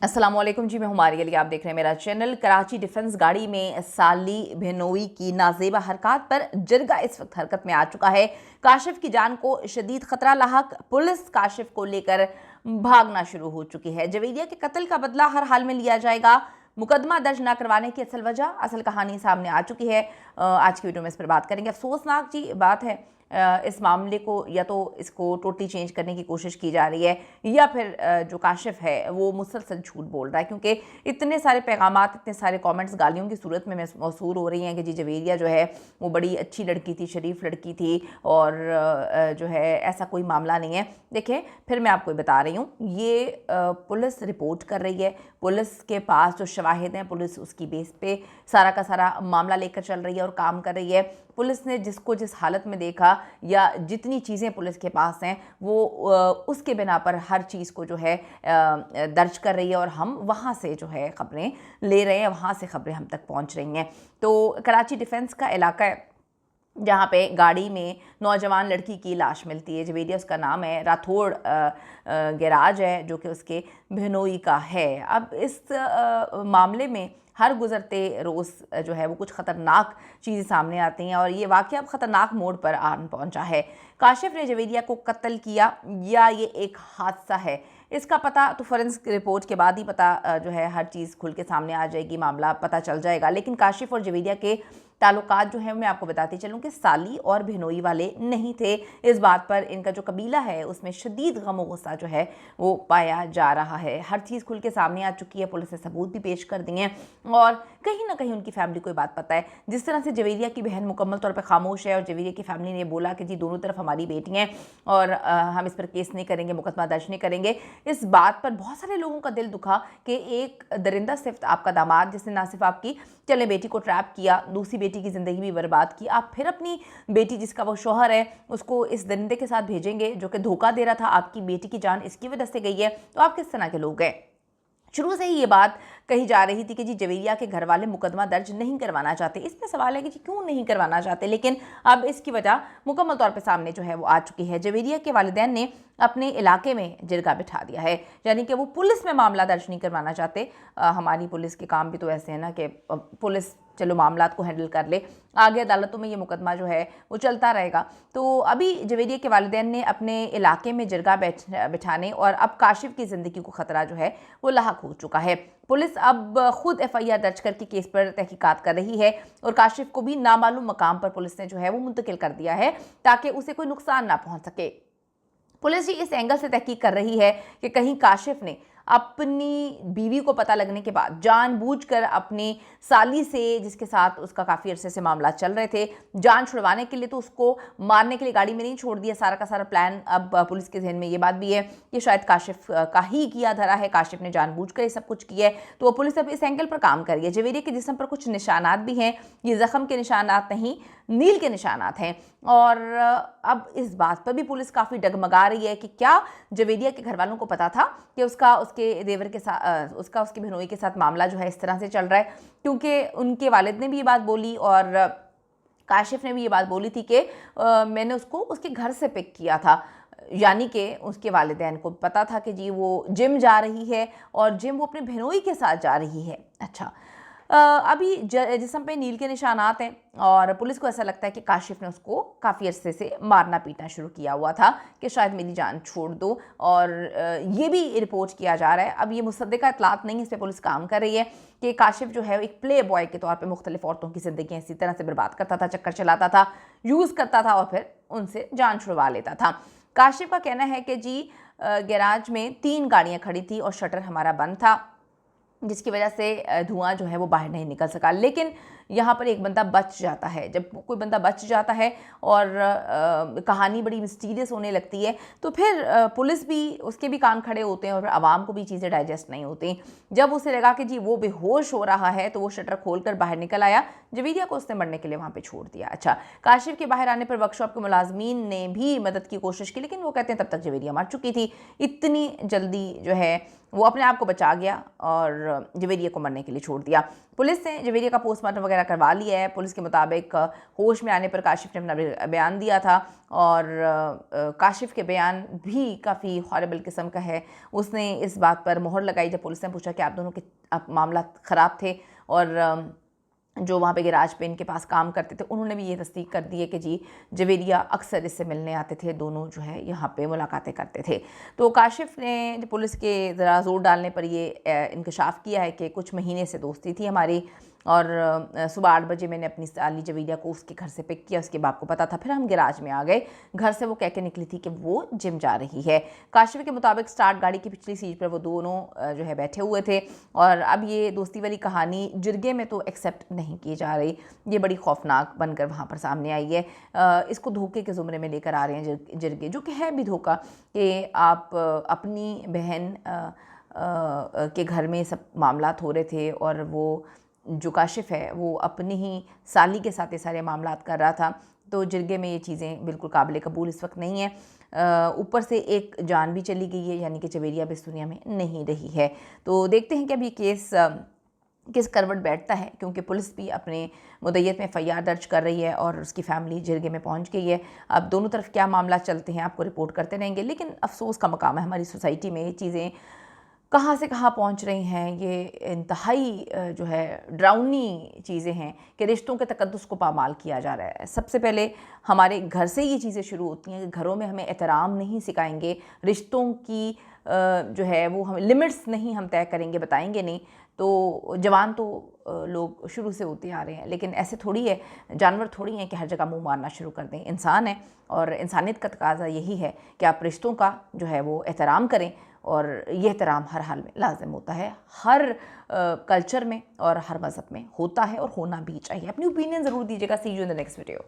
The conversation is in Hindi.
अस्सलाम वालेकुम जी, मैं हुमारी अली। आप देख रहे हैं मेरा चैनल। कराची डिफेंस गाड़ी में साली बेनोई की नाजेबा हरकत पर जिरगा इस वक्त हरकत में आ चुका है। काशिफ की जान को शदीद खतरा लाहक, पुलिस काशिफ को लेकर भागना शुरू हो चुकी है। जवेदिया के कत्ल का बदला हर हाल में लिया जाएगा। मुकदमा दर्ज न करवाने की असल वजह, असल कहानी सामने आ चुकी है। आज की वीडियो में इस पर बात करेंगे। अफसोसनाक जी बात है, इस मामले को या तो इसको टोटली चेंज करने की कोशिश की जा रही है या फिर जो काशिफ है वो मुसलसल झूठ बोल रहा है, क्योंकि इतने सारे पैगामात, इतने सारे कमेंट्स गालियों की सूरत में मौसूल हो रही हैं कि जी जवेदिया जो है वो बड़ी अच्छी लड़की थी, शरीफ लड़की थी और जो है ऐसा कोई मामला नहीं है। देखें, फिर मैं आपको बता रही हूँ, ये पुलिस रिपोर्ट कर रही है। पुलिस के पास जो शवाहिद हैं, पुलिस उसकी बेस पे सारा का सारा मामला लेकर चल रही है और काम कर रही है। पुलिस ने जिसको जिस हालत में देखा या जितनी चीज़ें पुलिस के पास हैं वो उसके बिना पर हर चीज़ को जो है दर्ज कर रही है और हम वहाँ से जो है ख़बरें ले रहे हैं, वहाँ से ख़बरें हम तक पहुँच रही हैं। तो कराची डिफेंस का इलाका है जहाँ पे गाड़ी में नौजवान लड़की की लाश मिलती है। जवेदिया उसका नाम है, राठौड़ गैराज है जो कि उसके बहनोई का है। अब इस मामले में हर गुज़रते रोज़ जो है वो कुछ ख़तरनाक चीज़ें सामने आती हैं और ये वाक़या अब ख़तरनाक मोड़ पर आन पहुंचा है। काशिफ ने जवेदिया को कत्ल किया या ये एक हादसा है, इसका पता तो फोरेंसिक रिपोर्ट के बाद ही पता जो है हर चीज़ खुल के सामने आ जाएगी, मामला पता चल जाएगा। लेकिन काशिफ और जवेदिया के ताल्लुकात जो है मैं आपको बताती चलूँ कि साली और बहनोई वाले नहीं थे। इस बात पर इनका जो कबीला है उसमें शदीद गम और गुस्सा जो है वो पाया जा रहा है। हर चीज़ खुल के सामने आ चुकी है, पुलिस ने सबूत भी पेश कर दिए हैं और कहीं ना कहीं उनकी फैमिली को ये बात पता है। जिस तरह से जवेदिया की बहन मुकम्मल तौर पर खामोश है और जवेदिया की फैमिली ने बोला कि जी दोनों तरफ हमारी बेटियाँ हैं और हम इस पर केस नहीं करेंगे, मुकदमा दर्ज नहीं करेंगे। इस बात पर बहुत सारे लोगों का दिल दुखा कि एक दरिंदा सिफ्त आपका दामाद, जिसने ना सिर्फ आपकी चले बेटी को ट्रैप किया, दूसरी बेटी की ज़िंदगी भी बर्बाद की, आप फिर अपनी बेटी जिसका वो शौहर है उसको इस दरिंदे के साथ भेजेंगे जो कि धोखा दे रहा था। आपकी बेटी की जान इसकी वजह से गई है, तो आप किस तरह के लोग हैं। शुरू से ही ये बात कही जा रही थी कि जी जवेदिया के घर वाले मुकदमा दर्ज नहीं करवाना चाहते। इसमें सवाल है कि जी क्यों नहीं करवाना चाहते, लेकिन अब इसकी वजह मुकम्मल तौर पे सामने जो है वो आ चुकी है। जवेदिया के वालिदैन ने अपने इलाके में जिरगा बिठा दिया है, यानी कि वो पुलिस में मामला दर्ज नहीं करवाना चाहते। हमारी पुलिस के काम भी तो ऐसे है ना कि पुलिस चलो मामला को हैंडल कर ले, आगे अदालतों में ये मुकदमा जो है वो चलता रहेगा। तो अभी जवेदिया के वालिदैन ने अपने इलाके में जिरगा बिठाने और अब काशिफ की ज़िंदगी को ख़तरा जो है वो लाहक हो चुका है। पुलिस अब खुद FIR दर्ज करके केस पर तहकीकात कर रही है और काशिफ को भी नामालूम मकाम पर पुलिस ने जो है वो मुंतकिल कर दिया है ताकि उसे कोई नुकसान ना पहुंच सके। पुलिस इस एंगल से तहकीक कर रही है कि कहीं काशिफ ने अपनी बीवी को पता लगने के बाद जानबूझकर अपनी साली से, जिसके साथ उसका काफ़ी अरसे से मामला चल रहे थे, जान छुड़वाने के लिए तो उसको मारने के लिए गाड़ी में नहीं छोड़ दिया। सारा का सारा प्लान अब पुलिस के जहन में ये बात भी है कि शायद काशिफ का ही किया धरा है, काशिफ ने जानबूझकर ये सब कुछ किया है। तो पुलिस अब इस एंगल पर काम कर रही है। जवेदिया के जिस्म पर कुछ निशानात भी हैं, ये ज़ख्म के निशानात नहीं, नील के निशानात हैं और अब इस बात पर भी पुलिस काफ़ी डगमगा रही है कि क्या जवेदिया के घर वालों को पता था कि उसके देवर के साथ उसके बहनोई के साथ मामला जो है इस तरह से चल रहा है। क्योंकि उनके वालिद ने भी ये बात बोली और काशिफ ने भी ये बात बोली थी कि मैंने उसको उसके घर से पिक किया था, यानी कि उसके वालिदैन को पता था कि जी वो जिम जा रही है और जिम वो अपने बहनोई के साथ जा रही है। अच्छा, अभी जिस्म पे नील के निशानात हैं और पुलिस को ऐसा लगता है कि काशिफ ने उसको काफ़ी अरसे से मारना पीटना शुरू किया हुआ था कि शायद मेरी जान छोड़ दो। और ये भी रिपोर्ट किया जा रहा है, अब ये मुसद्दिका इतलात नहीं, इस पर पुलिस काम कर रही है कि काशिफ जो है एक प्ले बॉय के तौर पे मुख्तलिफ औरतों की ज़िंदगी इसी तरह से बर्बाद करता था, चक्कर चलाता था, यूज़ करता था और फिर उनसे जान छुड़वा लेता था। काशिफ का कहना है कि जी गैराज में 3 गाड़ियाँ खड़ी थी और शटर हमारा बंद था, जिसकी वजह से धुआं जो है वो बाहर नहीं निकल सका। लेकिन यहाँ पर एक बंदा बच जाता है। जब कोई बंदा बच जाता है और कहानी बड़ी मिस्टीरियस होने लगती है तो फिर पुलिस भी, उसके भी कान खड़े होते हैं और फिर आवाम को भी चीज़ें डाइजेस्ट नहीं होती। जब उसे लगा कि जी वो बेहोश हो रहा है तो वो शटर खोलकर बाहर निकल आया। जवेदिया को उसने मरने के लिए वहाँ पे छोड़ दिया। अच्छा, काशिफ के बाहर आने पर वर्कशॉप के मुलाजमीन ने भी मदद की कोशिश की, लेकिन वो कहते हैं तब तक जवेदिया मर चुकी थी। इतनी जल्दी जो है वो अपने आप को बचा गया और जवेदिया को मरने के लिए छोड़ दिया। पुलिस ने जवेरिया का पोस्टमार्टम वगैरह करवा लिया है। पुलिस के मुताबिक होश में आने पर काशिफ ने अपना बयान दिया था और काशिफ के बयान भी काफ़ी हॉरिबल किस्म का है। उसने इस बात पर मोहर लगाई जब पुलिस ने पूछा कि आप दोनों के मामला ख़राब थे और जो वहाँ पे गैराज पे इनके पास काम करते थे उन्होंने भी ये तस्दीक कर दी है कि जी जवेरिया अक्सर इससे मिलने आते थे, दोनों जो है यहाँ पे मुलाकातें करते थे। तो काशिफ ने पुलिस के ज़रा ज़ोर डालने पर ये इंकशाफ किया है कि कुछ महीने से दोस्ती थी हमारी और सुबह 8 बजे मैंने अपनी साली जवेरिया को उसके घर से पिक किया, उसके बाप को पता था। फिर हम गैराज में आ गए। घर से वो कह के निकली थी कि वो जिम जा रही है। काशिफ के मुताबिक स्टार्ट गाड़ी की पिछली सीट पर वो दोनों जो है बैठे हुए थे और अब ये दोस्ती वाली कहानी जिरगे में तो एक्सेप्ट नहीं की जा रही। ये बड़ी खौफनाक बनकर वहाँ पर सामने आई है। इसको धोखे के ज़ुमरे में लेकर आ रहे हैं जिरगे, जो कि है भी धोखा कि आप अपनी बहन के घर में सब मामलात हो रहे थे और वो जो काशिफ है वो अपनी ही साली के साथ ये सारे मामलात कर रहा था। तो जिरगे में ये चीज़ें बिल्कुल काबिल कबूल इस वक्त नहीं है। ऊपर से एक जान भी चली गई है, यानी कि जवेरिया भी इस दुनिया में नहीं रही है। तो देखते हैं कि अब ये केस किस करवट बैठता है, क्योंकि पुलिस भी अपने मुद्दत में FIR दर्ज कर रही है और उसकी फैमिली जिरगे में पहुंच गई है। अब दोनों तरफ क्या मामला चलते हैं आपको रिपोर्ट करते रहेंगे, लेकिन अफसोस का मकाम है हमारी सोसाइटी में ये चीज़ें कहाँ से कहाँ पहुँच रही हैं। ये इंतहाई जो है डरावनी चीज़ें हैं कि रिश्तों के तकद्दुस को पामाल किया जा रहा है। सबसे पहले हमारे घर से ये चीज़ें शुरू होती हैं कि घरों में हमें एहतराम नहीं सिखाएंगे, रिश्तों की जो है वो हम लिमिट्स नहीं हम तय करेंगे, बताएंगे नहीं, तो जवान तो लोग शुरू से होते आ रहे हैं। लेकिन ऐसे थोड़ी है, जानवर थोड़ी हैं कि हर जगह मुंह मारना शुरू कर दें। इंसान है और इंसानियत का तकाजा यही है कि आप रिश्तों का जो है वो एहतराम करें और ये एहतराम हर हाल में लाजिम होता है, हर कल्चर में और हर मज़हब में होता है और होना भी चाहिए। अपनी ओपिनियन ज़रूर दीजिएगा। See you in the next video.